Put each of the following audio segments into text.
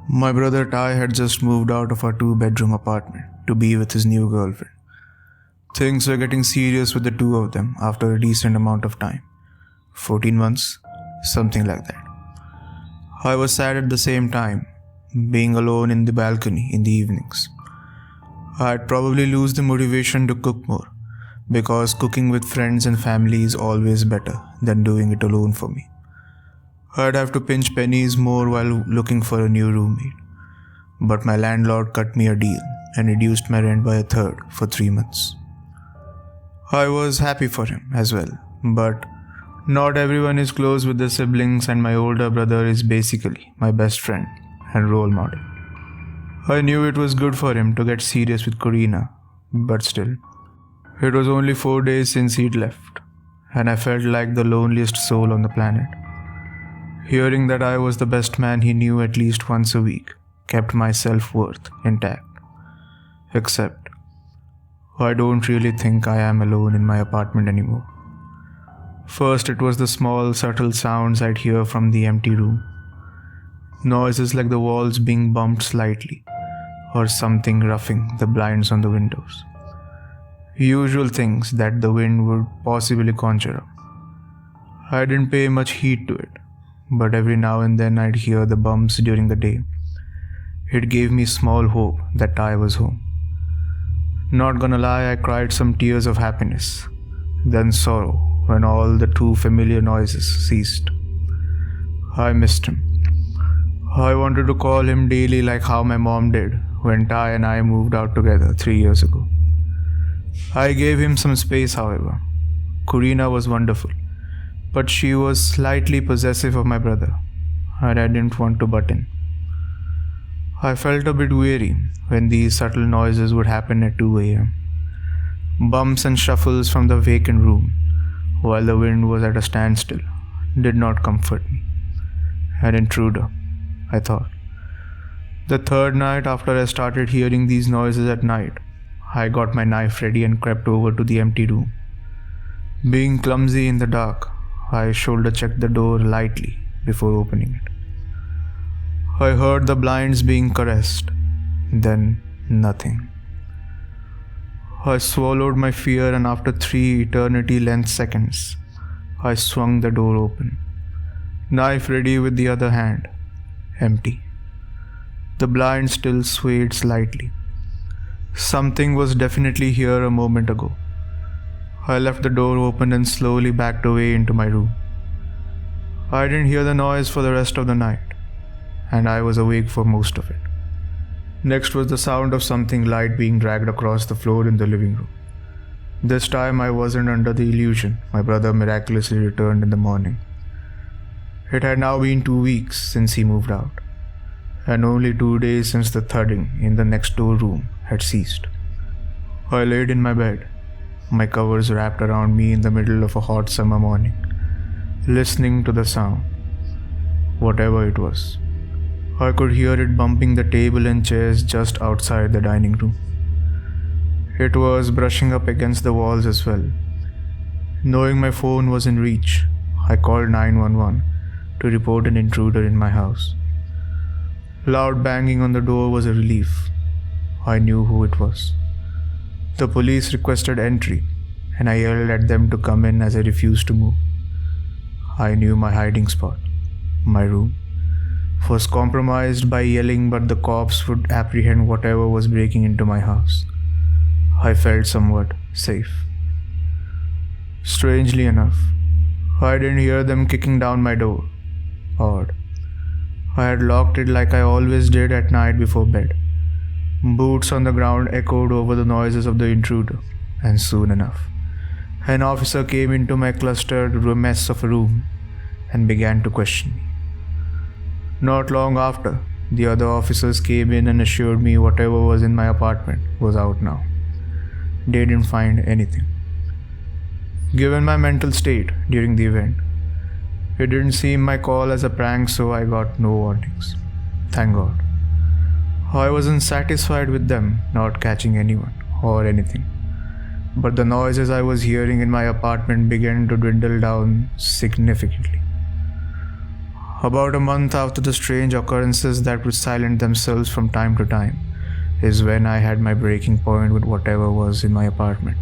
My brother Ty had just moved out of our 2-bedroom apartment to be with his new girlfriend. Things were getting serious with the two of them after a decent amount of time. 14 months, something like that. I was sad at the same time, being alone in the balcony in the evenings. I'd probably lose the motivation to cook more, because cooking with friends and family is always better than doing it alone for me. I'd have to pinch pennies more while looking for a new roommate. But my landlord cut me a deal and reduced my rent by a third for 3 months. I was happy for him as well, but not everyone is close with their siblings, and my older brother is basically my best friend and role model. I knew it was good for him to get serious with Corina, but still. It was only 4 days since he'd left, and I felt like the loneliest soul on the planet. Hearing that I was the best man he knew at least once a week kept my self-worth intact. Except, I don't really think I am alone in my apartment anymore. First, it was the small, subtle sounds I'd hear from the empty room. Noises like the walls being bumped slightly, or something roughing the blinds on the windows. Usual things that the wind would possibly conjure up. I didn't pay much heed to it, but every now and then I'd hear the bumps during the day. It gave me small hope that I was home. Not gonna lie, I cried some tears of happiness, then sorrow when all the too familiar noises ceased. I missed him. I wanted to call him daily like how my mom did when Ty and I moved out together 3 years ago. I gave him some space, however. Corina was wonderful, but she was slightly possessive of my brother, and I didn't want to butt in. I felt a bit weary when these subtle noises would happen at 2 a.m. Bumps and shuffles from the vacant room, while the wind was at a standstill, did not comfort me. An intruder, I thought. The third night after I started hearing these noises at night, I got my knife ready and crept over to the empty room. Being clumsy in the dark, I shoulder-checked the door lightly before opening it. I heard the blinds being caressed, then nothing. I swallowed my fear, and after 3 eternity-length seconds, I swung the door open. Knife ready with the other hand, empty. The blind still swayed slightly. Something was definitely here a moment ago. I left the door open and slowly backed away into my room. I didn't hear the noise for the rest of the night, and I was awake for most of it. Next was the sound of something light being dragged across the floor in the living room. This time I wasn't under the illusion my brother miraculously returned in the morning. It had now been 2 weeks since he moved out, and only 2 days since the thudding in the next door room had ceased. I laid in my bed, my covers wrapped around me in the middle of a hot summer morning, listening to the sound, whatever it was. I could hear it bumping the table and chairs just outside the dining room. It was brushing up against the walls as well. Knowing my phone was in reach, I called 911 to report an intruder in my house. Loud banging on the door was a relief. I knew who it was. The police requested entry, and I yelled at them to come in as I refused to move. I knew my hiding spot, my room, was compromised by yelling, but the cops would apprehend whatever was breaking into my house. I felt somewhat safe. Strangely enough, I didn't hear them kicking down my door. Odd. I had locked it like I always did at night before bed. Boots on the ground echoed over the noises of the intruder, and soon enough, an officer came into my clustered mess of a room and began to question me. Not long after, the other officers came in and assured me whatever was in my apartment was out now. They didn't find anything. Given my mental state during the event, it didn't seem my call as a prank, so I got no warnings. Thank God. I wasn't satisfied with them not catching anyone or anything, but the noises I was hearing in my apartment began to dwindle down significantly. About a month after the strange occurrences that would silence themselves from time to time is when I had my breaking point with whatever was in my apartment.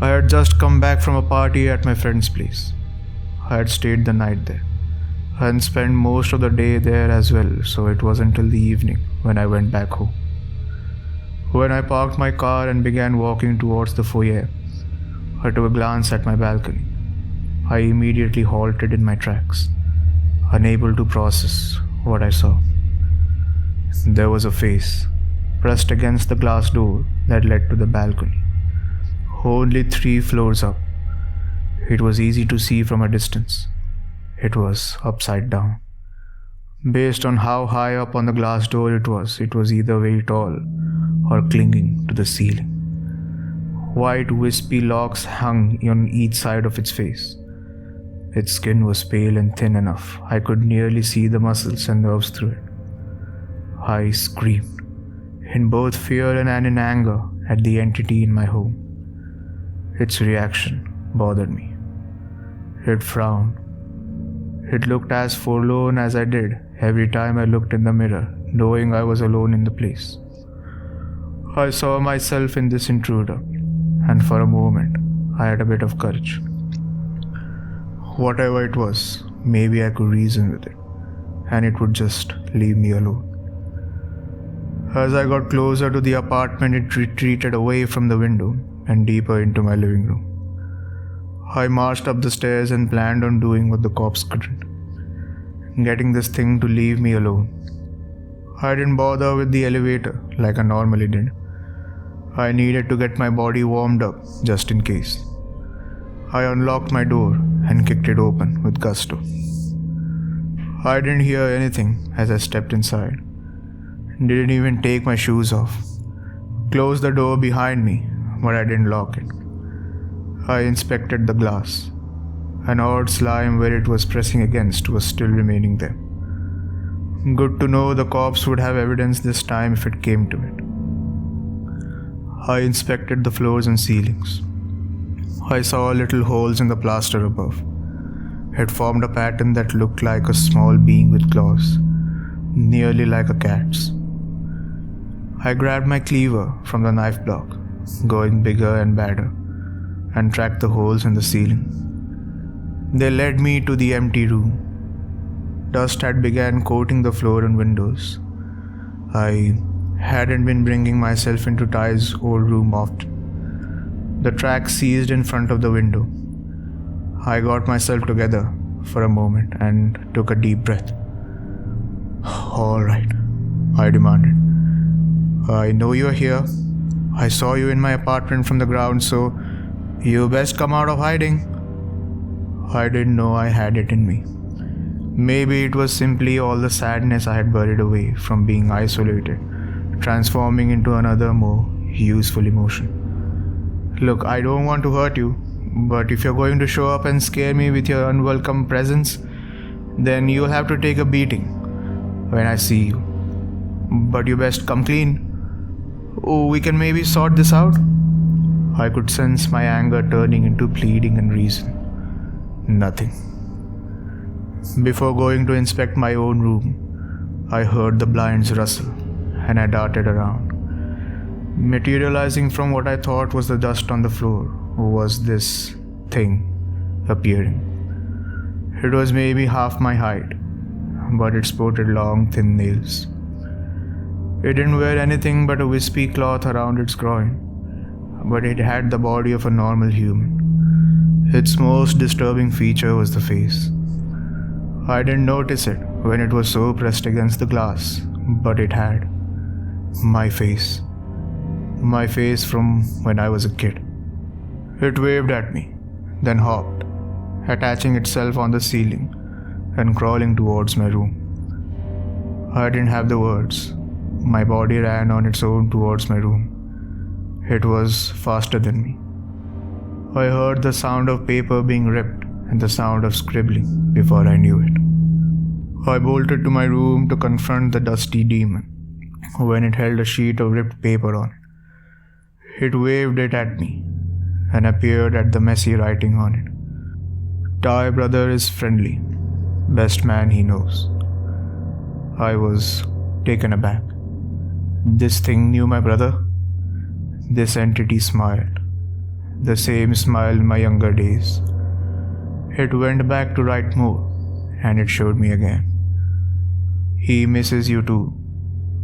I had just come back from a party at my friend's place. I had stayed the night there. I had spent most of the day there as well, so it wasn't until the evening when I went back home. When I parked my car and began walking towards the foyer, I took a glance at my balcony. I immediately halted in my tracks, unable to process what I saw. There was a face pressed against the glass door that led to the balcony, only 3 floors up. It was easy to see from a distance. It was upside down. Based on how high up on the glass door it was either very tall or clinging to the ceiling. White wispy locks hung on each side of its face. Its skin was pale and thin enough I could nearly see the muscles and nerves through it. I screamed, in both fear and in anger at the entity in my home. Its reaction bothered me. It frowned. It looked as forlorn as I did every time I looked in the mirror, knowing I was alone in the place. I saw myself in this intruder, and for a moment I had a bit of courage. Whatever it was, maybe I could reason with it, and it would just leave me alone. As I got closer to the apartment, it retreated away from the window and deeper into my living room. I marched up the stairs and planned on doing what the cops couldn't, getting this thing to leave me alone. I didn't bother with the elevator like I normally did. I needed to get my body warmed up just in case. I unlocked my door and kicked it open with gusto. I didn't hear anything as I stepped inside. Didn't even take my shoes off. Closed the door behind me, but I didn't lock it. I inspected the glass. An odd slime where it was pressing against was still remaining there. Good to know the cops would have evidence this time if it came to it. I inspected the floors and ceilings. I saw little holes in the plaster above. It formed a pattern that looked like a small being with claws, nearly like a cat's. I grabbed my cleaver from the knife block, going bigger and badder, and tracked the holes in the ceiling. They led me to the empty room. Dust had begun coating the floor and windows. I hadn't been bringing myself into Ty's old room often. The track ceased in front of the window. I got myself together for a moment and took a deep breath. "All right," I demanded. "I know you're here. I saw you in my apartment from the ground, so you best come out of hiding." I didn't know I had it in me. Maybe it was simply all the sadness I had buried away from being isolated, transforming into another more useful emotion. "Look, I don't want to hurt you, but if you're going to show up and scare me with your unwelcome presence, then you'll have to take a beating when I see you. But you best come clean. Oh, we can maybe sort this out." I could sense my anger turning into pleading and reason. Nothing. Before going to inspect my own room, I heard the blinds rustle, and I darted around. Materializing from what I thought was the dust on the floor was this thing appearing. It was maybe half my height, but it sported long, thin nails. It didn't wear anything but a wispy cloth around its groin, but it had the body of a normal human. Its most disturbing feature was the face. I didn't notice it when it was so pressed against the glass, but it had. My face. My face from when I was a kid. It waved at me, then hopped, attaching itself on the ceiling and crawling towards my room. I didn't have the words. My body ran on its own towards my room. It was faster than me. I heard the sound of paper being ripped and the sound of scribbling before I knew it. I bolted to my room to confront the dusty demon when it held a sheet of ripped paper on it. It waved it at me and appeared at the messy writing on it. "Ty brother is friendly. Best man he knows. I was taken aback. This thing knew my brother? This entity smiled. The same smile in my younger days. It went back to right mode, and it showed me again. He misses you too.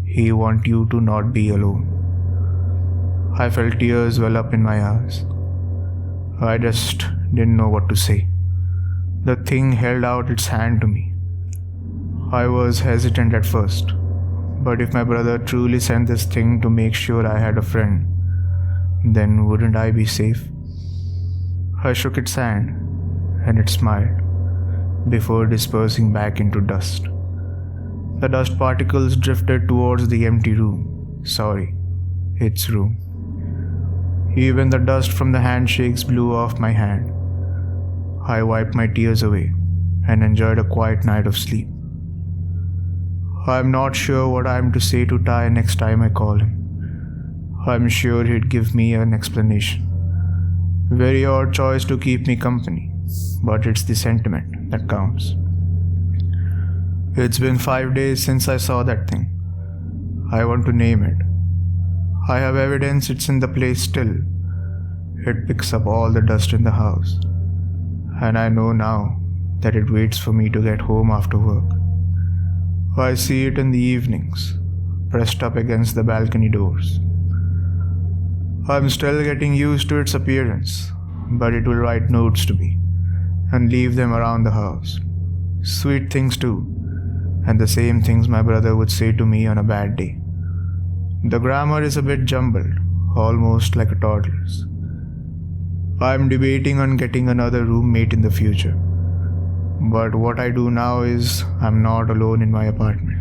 He wants you to not be alone. I felt tears well up in my eyes. I just didn't know what to say. The thing held out its hand to me. I was hesitant at first, but if my brother truly sent this thing to make sure I had a friend, then wouldn't I be safe? I shook its hand, and it smiled, before dispersing back into dust. The dust particles drifted towards the empty room. Sorry, its room. Even the dust from the handshakes blew off my hand. I wiped my tears away and enjoyed a quiet night of sleep. I'm not sure what I'm to say to Ty next time I call him. I'm sure he'd give me an explanation. Very odd choice to keep me company, but it's the sentiment that counts. It's been 5 days since I saw that thing. I want to name it. I have evidence it's in the place still. It picks up all the dust in the house. And I know now that it waits for me to get home after work. I see it in the evenings, pressed up against the balcony doors. I'm still getting used to its appearance, but it will write notes to me and leave them around the house. Sweet things too, and the same things my brother would say to me on a bad day. The grammar is a bit jumbled, almost like a toddler's. I'm debating on getting another roommate in the future. But what I do now is I'm not alone in my apartment.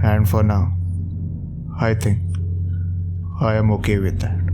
And for now, I think I am okay with that.